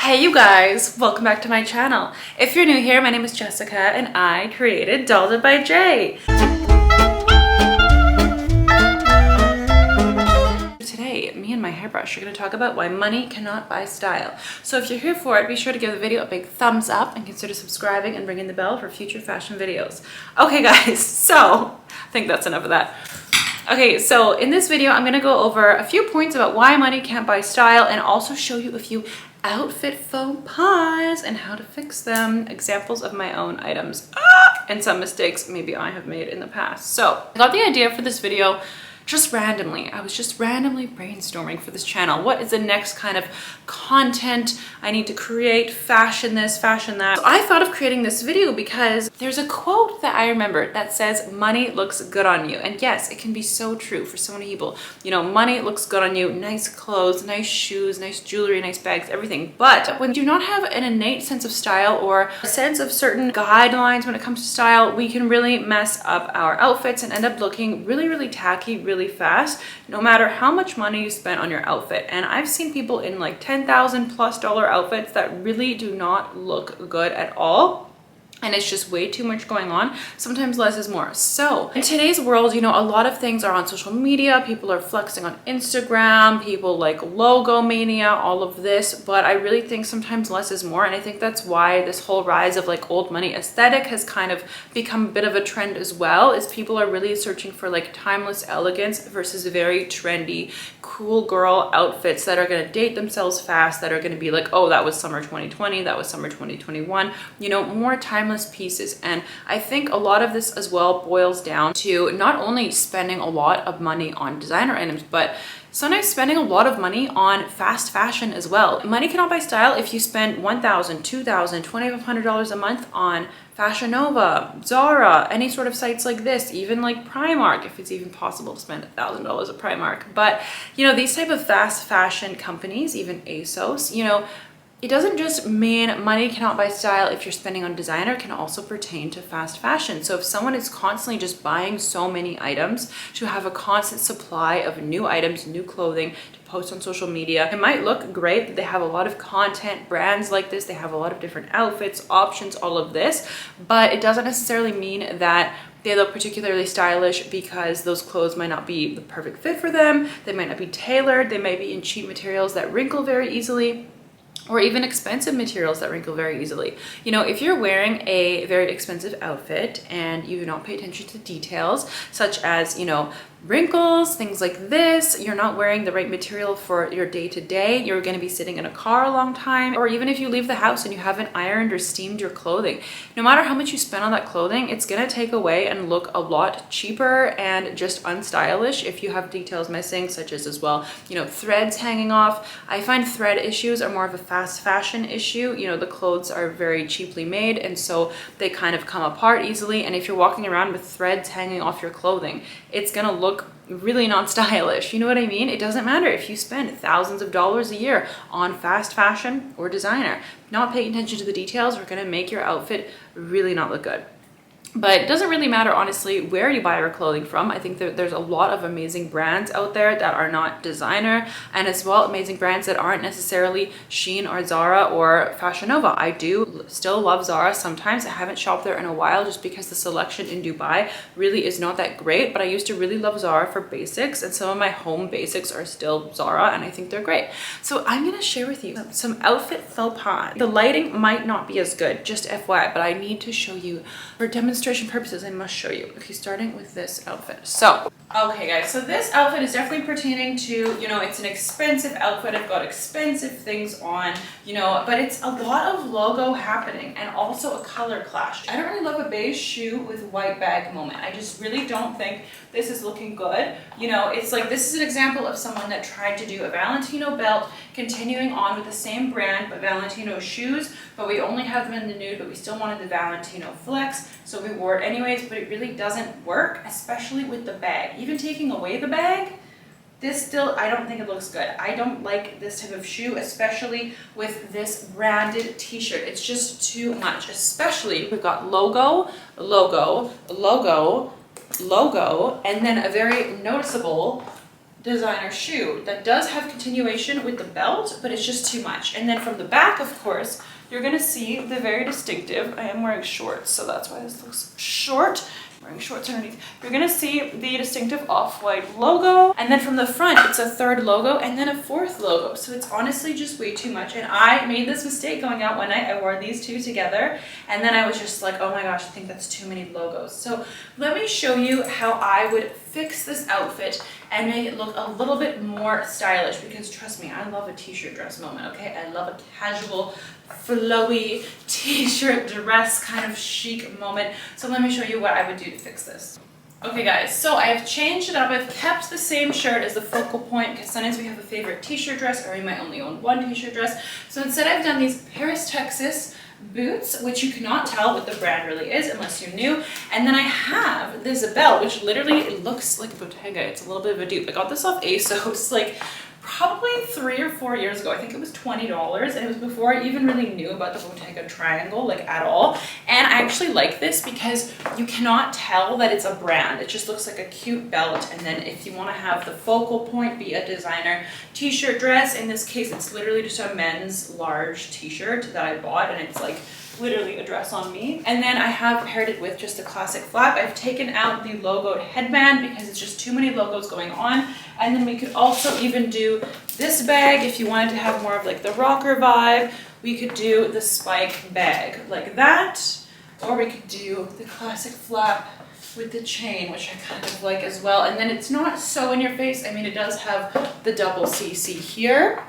Hey you guys, welcome back to my channel. If you're new here, my name is Jessica and I created Dolled by Jay. Today, me and my hairbrush are going to talk about why money cannot buy style. So if you're here for it, be sure to give the video a big thumbs up and consider subscribing and ringing the bell for future fashion videos. Okay guys, so I think that's enough of that. Okay, so in this video, I'm going to go over a few points about why money can't buy style and also show you a few outfit faux pas and how to fix them, examples of my own items, and some mistakes maybe I have made in the past. So I got the idea for this video just randomly. I was just randomly brainstorming for this channel. What is the next kind of content I need to create? Fashion this, fashion that. So I thought of creating this video because there's a quote that I remember that says, money looks good on you. And yes, it can be so true for so many people. You know, money looks good on you, nice clothes, nice shoes, nice jewelry, nice bags, everything. But when you do not have an innate sense of style or a sense of certain guidelines when it comes to style, we can really mess up our outfits and end up looking really, really tacky, really fast, no matter how much money you spent on your outfit. And I've seen people in like $10,000+ outfits that really do not look good at all. And it's just way too much going on. Sometimes less is more. So in today's world, you know, a lot of things are on social media. People are flexing on Instagram, people like logo mania, all of this. But I really think sometimes less is more. And I think that's why this whole rise of like old money aesthetic has kind of become a bit of a trend as well, is people are really searching for like timeless elegance versus very trendy, cool girl outfits that are going to date themselves fast, that are going to be like, oh, that was summer 2020, that was summer 2021, you know, more timeless pieces. And I think a lot of this as well boils down to not only spending a lot of money on designer items, but sometimes spending a lot of money on fast fashion as well. Money cannot buy style if you spend $1,000, $2,000, $2,500 a month on Fashion Nova, Zara, any sort of sites like this, even like Primark, if it's even possible to spend $1,000 at Primark. But you know, these type of fast fashion companies, even ASOS, you know, it doesn't just mean money cannot buy style if you're spending on designer, it can also pertain to fast fashion. So if someone is constantly just buying so many items to have a constant supply of new items, new clothing to post on social media, it might look great. They have a lot of content, brands like this, they have a lot of different outfits, options, all of this, but it doesn't necessarily mean that they look particularly stylish because those clothes might not be the perfect fit for them. They might not be tailored. They might be in cheap materials that wrinkle very easily, or even expensive materials that wrinkle very easily. You know, if you're wearing a very expensive outfit and you do not pay attention to details, such as, you know, wrinkles, things like this, you're not wearing the right material for your day-to-day, you're going to be sitting in a car a long time, or even if you leave the house and you haven't ironed or steamed your clothing, no matter how much you spend on that clothing, it's going to take away and look a lot cheaper and just unstylish if you have details missing, such as well, you know, threads hanging off. I find thread issues are more of a fast fashion issue. You know, the clothes are very cheaply made and so they kind of come apart easily, and if you're walking around with threads hanging off your clothing, it's going to look really not stylish. You know what I mean? It doesn't matter if you spend thousands of dollars a year on fast fashion or designer. Not paying attention to the details are going to make your outfit really not look good. But it doesn't really matter, honestly, where you buy your clothing from. I think that there's a lot of amazing brands out there that are not designer, and as well amazing brands that aren't necessarily Shein or Zara or Fashion Nova. I do still love Zara sometimes. I haven't shopped there in a while just because the selection in Dubai really is not that great, but I used to really love Zara for basics, and some of my home basics are still Zara and I think they're great. So I'm gonna share with you some outfit faux pas. The lighting might not be as good, just FYI, but I need to show you for demonstration purposes. I must show you. Okay, starting with this outfit. So okay guys, so this outfit is definitely pertaining to, you know, it's an expensive outfit. I've got expensive things on, you know, but it's a lot of logo happening and also a color clash. I don't really love a beige shoe with white bag moment. I just really don't think this is looking good. You know, it's like, this is an example of someone that tried to do a Valentino belt, continuing on with the same brand, but Valentino shoes, but we only have them in the nude, but we still wanted the Valentino flex, so we wore it anyways, but it really doesn't work, especially with the bag. Even taking away the bag, this still, I don't think it looks good. I don't like this type of shoe, especially with this branded t-shirt. It's just too much, especially we've got logo, logo, logo, logo, and then a very noticeable designer shoe that does have continuation with the belt, but it's just too much. And then from the back, of course, you're gonna see the very distinctive, I am wearing shorts, so that's why this looks short. I'm wearing shorts underneath. You're gonna see the distinctive off-white logo. And then from the front, it's a third logo and then a fourth logo. So it's honestly just way too much. And I made this mistake going out one night. I wore these two together. And then I was just like, oh my gosh, I think that's too many logos. So let me show you how I would fix this outfit and make it look a little bit more stylish, because trust me, I love a t-shirt dress moment, okay? I love a casual, flowy t-shirt dress kind of chic moment. So let me show you what I would do to fix this. Okay guys, so I have changed it up. I've kept the same shirt as the focal point, because sometimes we have a favorite t-shirt dress, or we might only own one t-shirt dress. So instead I've done these Paris, Texas boots, which you cannot tell what the brand really is unless you're new. And then I have this belt, which literally, it looks like a Bottega. It's a little bit of a dupe. I got this off ASOS like probably 3 or 4 years ago. I think it was $20, and it was before I even really knew about the Bottega triangle like at all. And I actually like this because you cannot tell that it's a brand. It just looks like a cute belt. And then if you want to have the focal point be a designer t-shirt dress, in this case it's literally just a men's large t-shirt that I bought, and it's like literally a dress on me. And then I have paired it with just a classic flap. I've taken out the logoed headband because it's just too many logos going on. And then we could also even do this bag if you wanted to have more of like the rocker vibe. We could do the spike bag like that, or we could do the classic flap with the chain, which I kind of like as well. And then it's not so in your face. I mean, it does have the double CC here,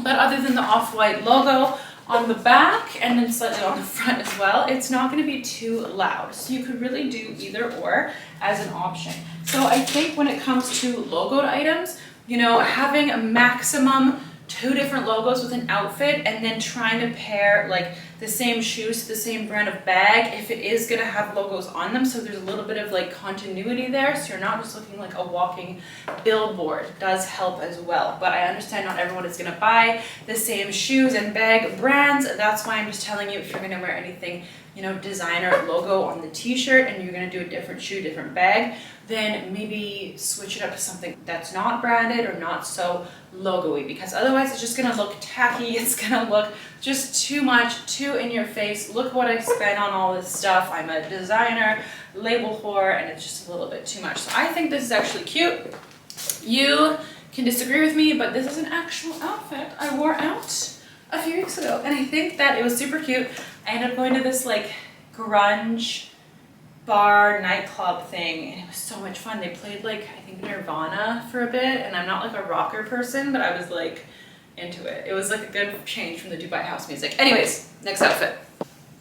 but other than the off-white logo on the back and then slightly on the front as well, it's not going to be too loud. So you could really do either or as an option. So I think when it comes to logoed items, you know, having a maximum 2 different logos with an outfit and then trying to pair like the same shoes to the same brand of bag if it is going to have logos on them, so there's a little bit of like continuity there, so you're not just looking like a walking billboard, does help as well. But I understand not everyone is going to buy the same shoes and bag brands. That's why I'm just telling you, if you're going to wear anything, you know, designer logo on the t-shirt and you're going to do a different shoe, different bag, then maybe switch it up to something that's not branded or not so logo-y, because otherwise it's just going to look tacky. It's going to look just too much, too in your face. Look what I spent on all this stuff. I'm a designer, label whore, and it's just a little bit too much. So I think this is actually cute. You can disagree with me, but this is an actual outfit I wore out a few weeks ago, and I think that it was super cute. I ended up going to this like grunge bar nightclub thing, and it was so much fun. They played like, I think, Nirvana for a bit, and I'm not like a rocker person, but I was like into it. It was like a good change from the Dubai house music. Anyways, next outfit.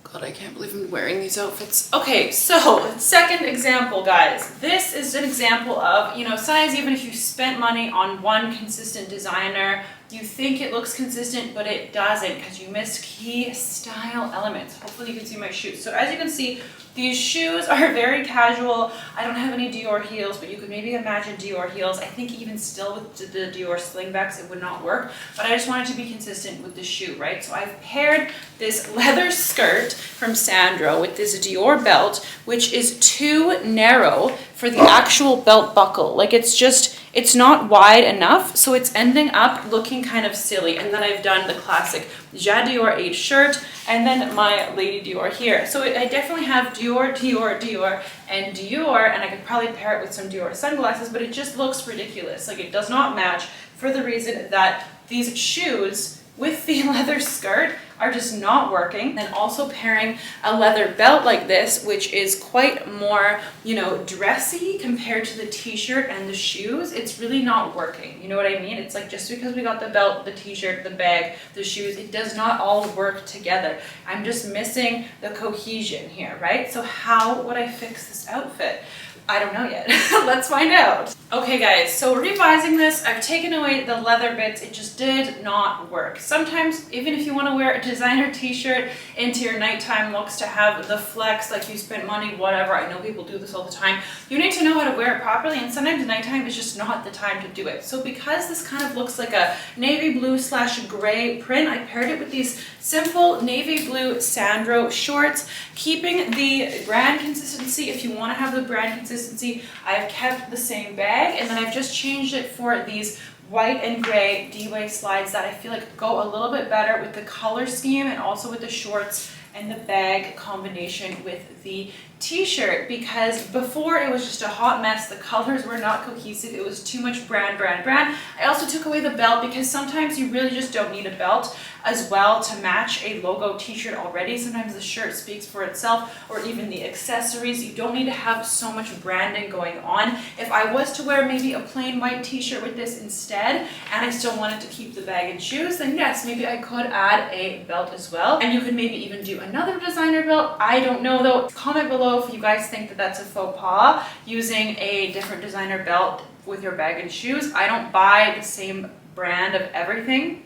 God, I can't believe I'm wearing these outfits. Okay, so second example, guys. This is an example of, you know, size, even if you spent money on one consistent designer, you think it looks consistent, but it doesn't, because you missed key style elements. Hopefully you can see my shoes. So as you can see, these shoes are very casual. I don't have any Dior heels, but you could maybe imagine Dior heels. I think even still with the Dior slingbacks, it would not work, but I just wanted to be consistent with the shoe, right? So I've paired this leather skirt from Sandro with this Dior belt, which is too narrow for the actual belt buckle. Like it's not wide enough, so it's ending up looking kind of silly. And then I've done the classic Jad Dior 8 shirt, and then my Lady Dior here. So I definitely have Dior, Dior, Dior, and Dior, and I could probably pair it with some Dior sunglasses, but it just looks ridiculous. Like, it does not match, for the reason that these shoes with the leather skirt are just not working. And also pairing a leather belt like this, which is quite more, you know, dressy compared to the t-shirt and the shoes, it's really not working. You know what I mean? It's like, just because we got the belt, the t-shirt, the bag, the shoes, it does not all work together. I'm just missing the cohesion here, right? So how would I fix this outfit? I don't know yet. Let's find out. Okay guys, so revising this, I've taken away the leather bits. It just did not work. Sometimes, even if you want to wear a designer t-shirt into your nighttime looks to have the flex, like you spent money, whatever, I know people do this all the time, you need to know how to wear it properly, and sometimes nighttime is just not the time to do it. So because this kind of looks like a navy blue / gray print, I paired it with these simple navy blue Sandro shorts, keeping the brand consistency. If you want to have the brand consistency, consistency. I've kept the same bag, and then I've just changed it for these white and gray D-way slides that I feel like go a little bit better with the color scheme and also with the shorts and the bag combination with the t-shirt, because before it was just a hot mess. The colors were not cohesive. It was too much brand. I also took away the belt because sometimes you really just don't need a belt as well to match a logo t-shirt already. Sometimes the shirt speaks for itself, or even the accessories. You don't need to have so much branding going on. If I was to wear maybe a plain white t-shirt with this instead, and I still wanted to keep the bag and shoes, then yes, maybe I could add a belt as well. And you could maybe even do another designer belt. I don't know though. Comment below if you guys think that that's a faux pas, using a different designer belt with your bag and shoes. I don't buy the same brand of everything,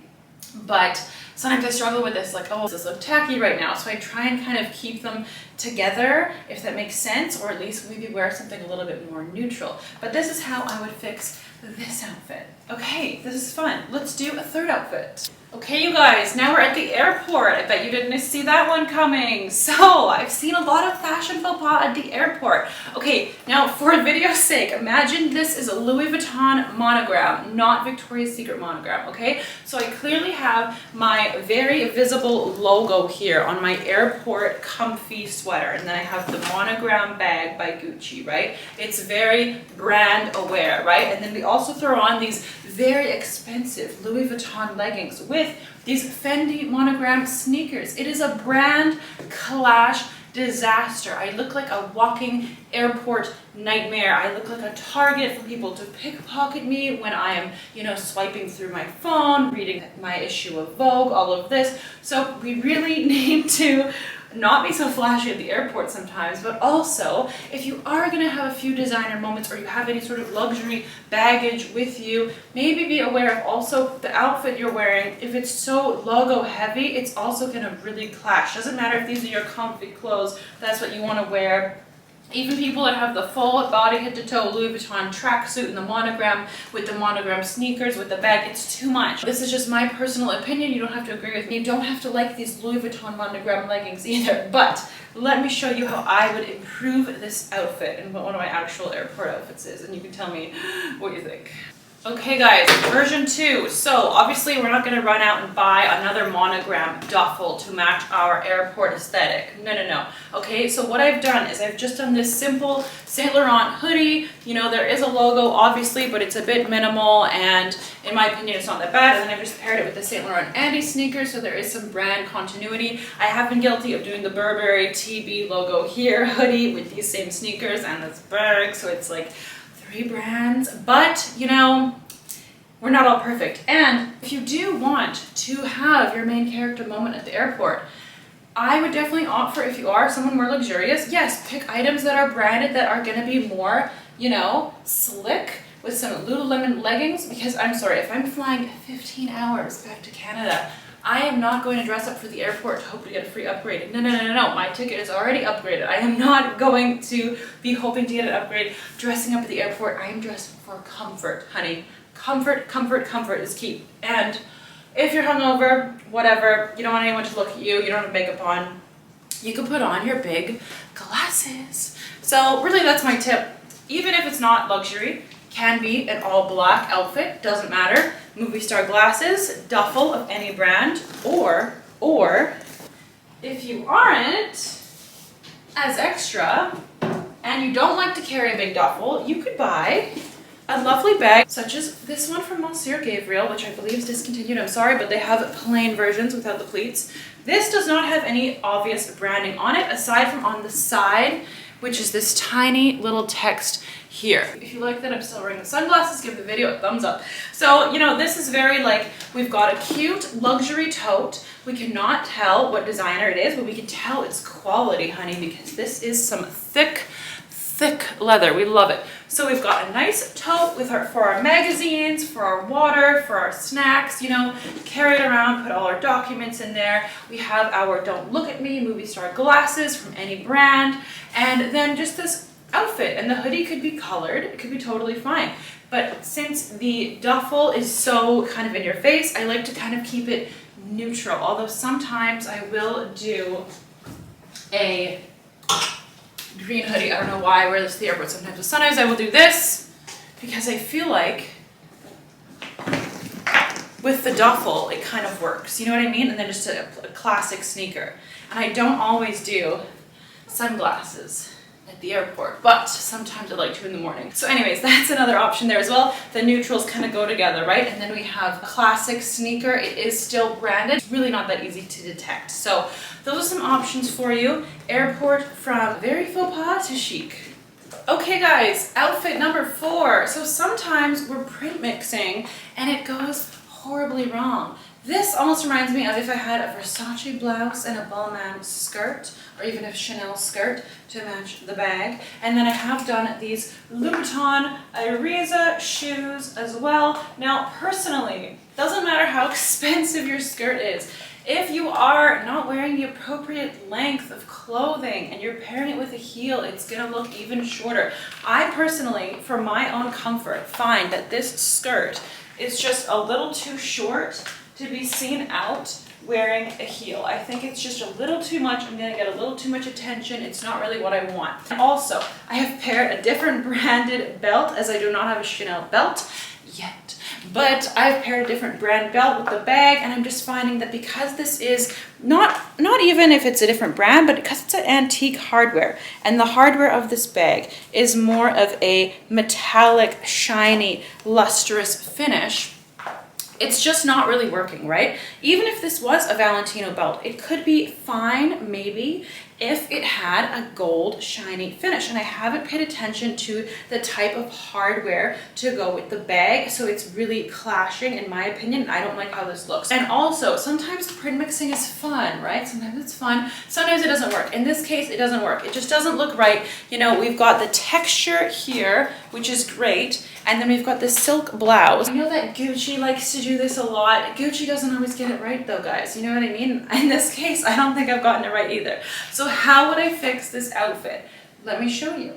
but sometimes I struggle with this, like, oh, this looks tacky right now. So I try and kind of keep them together, if that makes sense, or at least maybe wear something a little bit more neutral. But this is how I would fix this outfit. Okay, this is fun. Let's do a third outfit. Okay, you guys, now we're at the airport. I bet you didn't see that one coming. So I've seen a lot of fashion faux pas at the airport. Okay, now for video's sake, imagine this is a Louis Vuitton monogram, not Victoria's Secret monogram, okay? So I clearly have my very visible logo here on my airport comfy sweater, and then I have the monogram bag by Gucci, right? It's very brand aware, right? And then we also throw on these very expensive Louis Vuitton leggings with these Fendi monogram sneakers. It is a brand clash disaster. I look like a walking airport nightmare. I look like a target for people to pickpocket me when I am, you know, swiping through my phone, reading my issue of Vogue, all of this. So we really need to not be so flashy at the airport sometimes, but also if you are going to have a few designer moments, or you have any sort of luxury baggage with you, maybe be aware of also the outfit you're wearing. If it's so logo heavy, it's also going to really clash. Doesn't matter if these are your comfy clothes, that's what you want to wear. Even people that have the full body head to toe Louis Vuitton tracksuit and the monogram with the monogram sneakers with the bag, it's too much. This is just my personal opinion. You don't have to agree with me. You don't have to like these Louis Vuitton monogram leggings either. But let me show you how I would improve this outfit and what one of my actual airport outfits is, and you can tell me what you think. Okay guys, version 2. So obviously we're not going to run out and buy another monogram duffel to match our airport aesthetic. No. Okay, so what I've done is I've just done this simple Saint Laurent hoodie. You know, there is a logo obviously, but it's a bit minimal, and in my opinion it's not that bad. And then I've just paired it with the Saint Laurent Andy sneakers, so there is some brand continuity. I have been guilty of doing the Burberry TB logo here hoodie with these same sneakers and this bag, so it's like 3 brands, but you know, we're not all perfect. And if you do want to have your main character moment at the airport, I would definitely opt for, if you are someone more luxurious, yes, pick items that are branded, that are going to be more, you know, slick, with some Lululemon leggings, because I'm sorry, if I'm flying 15 hours back to Canada, I am not going to dress up for the airport to hope to get a free upgrade. No. My ticket is already upgraded. I am not going to be hoping to get an upgrade dressing up at the airport. I am dressed for comfort, honey. Comfort is key. And if you're hungover, whatever, you don't want anyone to look at you, you don't have makeup on, you can put on your big glasses. So really that's my tip. Even if it's not luxury, can be an all black outfit, doesn't matter. Movie star glasses, duffel of any brand, or if you aren't as extra and you don't like to carry a big duffel, you could buy a lovely bag such as this one from Monsieur Gabriel, which I believe is discontinued. I'm sorry, but they have plain versions without the pleats. This does not have any obvious branding on it aside from on the side, which is this tiny little text here. If you like that I'm still wearing the sunglasses, give the video a thumbs up. So, you know, this is very like, we've got a cute luxury tote. We cannot tell what designer it is, but we can tell its quality, honey, because this is some thick leather. We love it. So we've got a nice tote with for our magazines, for our water, for our snacks, you know, carry it around, put all our documents in there. We have our Don't Look at Me movie star glasses from any brand, and then just this outfit. And the hoodie could be colored, it could be totally fine. But since the duffel is so kind of in your face, I like to kind of keep it neutral, although sometimes I will do a green hoodie. I don't know why I wear this to the airport sometimes, but sometimes I will do this because I feel like with the duffel, it kind of works. You know what I mean? And then just a classic sneaker. And I don't always do sunglasses at the airport, but sometimes I like to in the morning. So anyways, that's another option there as well. The neutrals kind of go together, right? And then we have a classic sneaker. It is still branded. It's really not that easy to detect. So those are some options for you. Airport from very faux pas to chic. Okay guys, outfit number 4. So sometimes we're print mixing and it goes horribly wrong. This almost reminds me of if I had a Versace blouse and a Balmain skirt, or even a Chanel skirt to match the bag. And then I have done these Louboutin Ariza shoes as well. Now, personally, doesn't matter how expensive your skirt is, if you are not wearing the appropriate length of clothing and you're pairing it with a heel, it's gonna look even shorter. I personally, for my own comfort, find that this skirt is just a little too short to be seen out wearing a heel. I think it's just a little too much. I'm gonna get a little too much attention. It's not really what I want. Also, I have paired a different branded belt, as I do not have a Chanel belt yet. But I've paired a different brand belt with the bag, and I'm just finding that because this is not even if it's a different brand, but because it's an antique hardware, and the hardware of this bag is more of a metallic, shiny, lustrous finish, it's just not really working, right? Even if this was a Valentino belt, it could be fine, maybe, if it had a gold shiny finish. And I haven't paid attention to the type of hardware to go with the bag, so it's really clashing in my opinion. I don't like how this looks. And also, sometimes print mixing is fun, right? Sometimes it's fun, sometimes it doesn't work. In this case, it doesn't work. It just doesn't look right. You know, we've got the texture here, which is great, and then we've got the silk blouse. I know that Gucci likes to do this a lot. Gucci doesn't always get it right though, guys. You know what I mean? In this case, I don't think I've gotten it right either. So how would I fix this outfit? Let me show you.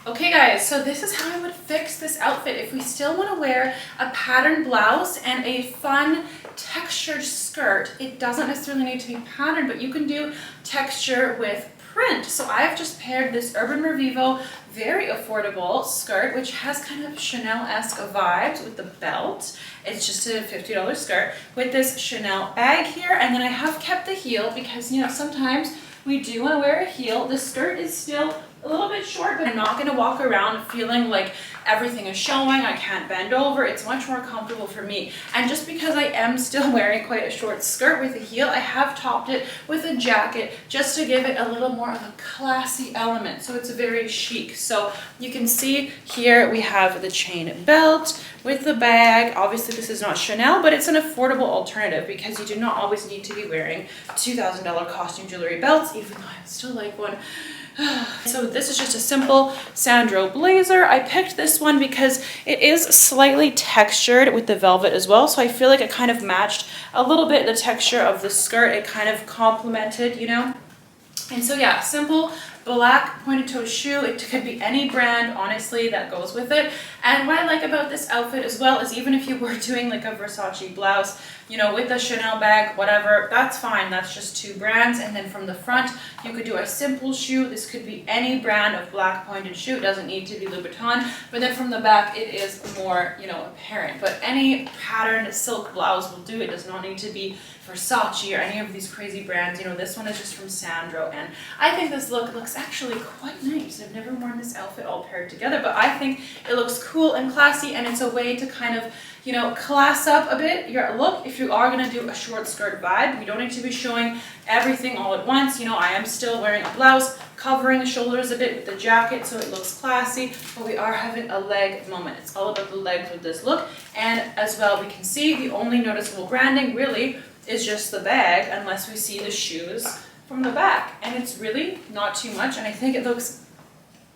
Okay guys, so this is how I would fix this outfit if we still want to wear a patterned blouse and a fun textured skirt. It doesn't necessarily need to be patterned, but you can do texture with print. So I've just paired this Urban Revivo very affordable skirt, which has kind of Chanel-esque vibes with the belt. It's just a $50 skirt with this Chanel bag here. And then I have kept the heel because, you know, sometimes we do want to wear a heel. The skirt is still a little bit short, but I'm not going to walk around feeling like everything is showing. I can't bend over. It's much more comfortable for me. And just because I am still wearing quite a short skirt with a heel, I have topped it with a jacket just to give it a little more of a classy element. So it's very chic. So you can see here we have the chain belt with the bag. Obviously this is not Chanel, but it's an affordable alternative because you do not always need to be wearing $2,000 costume jewelry belts, even though I still like one. So this is just a simple Sandro blazer. I picked this one because it is slightly textured with the velvet as well, so I feel like it kind of matched a little bit the texture of the skirt. It kind of complemented, you know. And so yeah, simple black pointed toe shoe. It could be any brand, honestly, that goes with it. And what I like about this outfit as well is even if you were doing like a Versace blouse, you know, with a Chanel bag, whatever, that's fine. That's just 2 brands. And then from the front, you could do a simple shoe. This could be any brand of black pointed shoe. It doesn't need to be Louboutin. But then from the back, it is more, you know, apparent. But any patterned silk blouse will do. It does not need to be Versace or any of these crazy brands. You know, this one is just from Sandro. And I think this look looks actually quite nice. I've never worn this outfit all paired together, but I think it looks cool and classy, and it's a way to kind of, you know, class up a bit your look if you are going to do a short skirt vibe. You don't need to be showing everything all at once. You know, I am still wearing a blouse, covering the shoulders a bit with the jacket so it looks classy, but we are having a leg moment. It's all about the legs with this look. And as well, we can see the only noticeable branding really is just the bag, unless we see the shoes from the back, and it's really not too much, and I think it looks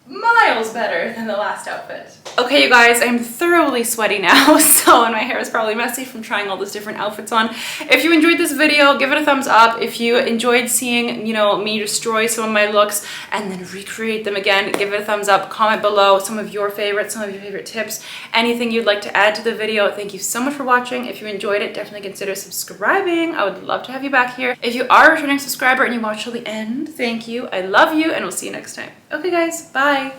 miles better than the last outfit. Okay, you guys, I'm thoroughly sweaty now, so, and my hair is probably messy from trying all these different outfits on. If you enjoyed this video, give it a thumbs up. If you enjoyed seeing, you know, me destroy some of my looks and then recreate them again, give it a thumbs up. Comment below some of your favorites, some of your favorite tips, anything you'd like to add to the video. Thank you so much for watching. If you enjoyed it, definitely consider subscribing. I would love to have you back here. If you are a returning subscriber and you watch till the end, thank you. I love you, and we'll see you next time. Okay, guys, bye.